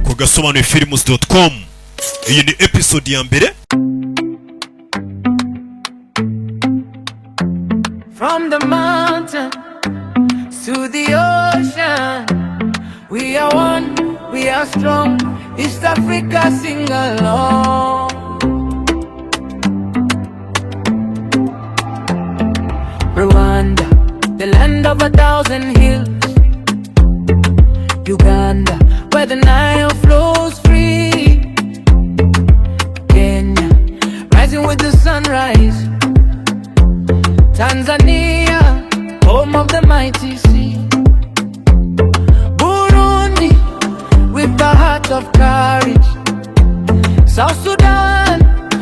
ku AGASOBANUYE films.com. Iyi ni episode ya mbere. From the mountain to the ocean, we are one, we are strong. East Africa, sing along. Rwanda, the land of 1,000 hills. Uganda, where the Nile flows free. Kenya, rising with the sunrise. Tanzania, home of the mighty sea. Burundi, with the heart of courage. South Sudan,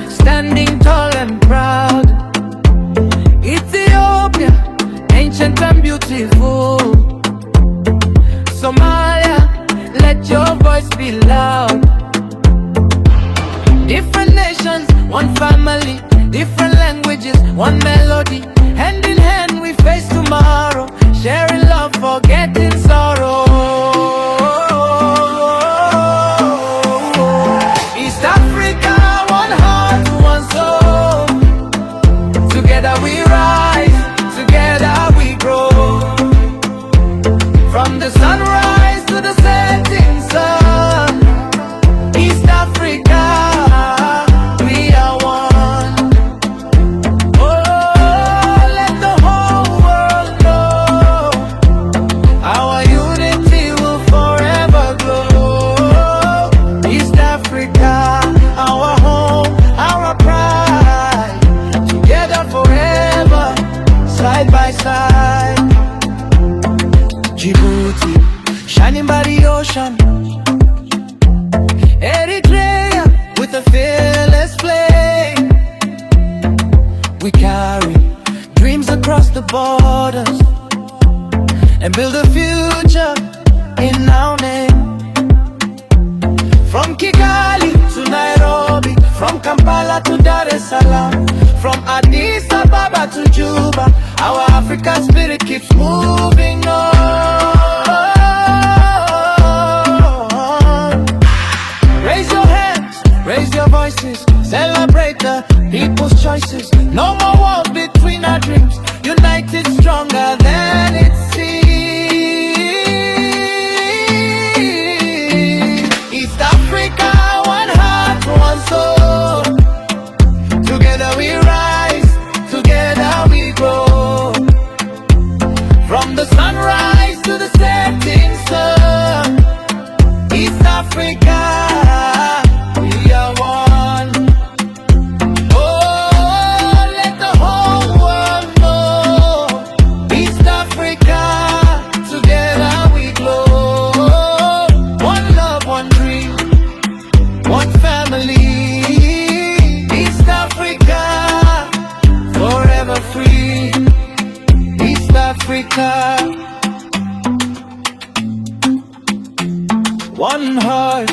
standing tall and proud. Ethiopia, ancient and beautiful. Somalia, let your voice be loud. Different nations, one family. Different languages, one melody. Hand in hand we face tomorrow, sharing love, forgetting sorrow. East Africa, one heart, one soul. Together we rise, together we grow. From the sunrise to the setting sun, East Africa, we are one. Oh, let the whole world know our unity will forever glow. East Africa, our home, our pride. Together forever, side by side. Djibouti, shining by the ocean. Eritrea, with a fearless flame. We carry dreams across the borders and build a future in our name. From Kigali to Nairobi, from Kampala to Dar es Salaam, from Addis Ababa to Juba, our African spirit keeps moving on. Raise your hands, raise your voices, celebrate the people's choices. No more walls between our dreams, united stronger than it seems. East Africa, one heart, one soul. Together we rise, together we grow. From the sunrise to the setting sun, East Africa, we are one. Oh, let the whole world know, East Africa, together we glow. One love, one dream, one family. East Africa, forever free. East Africa, one heart,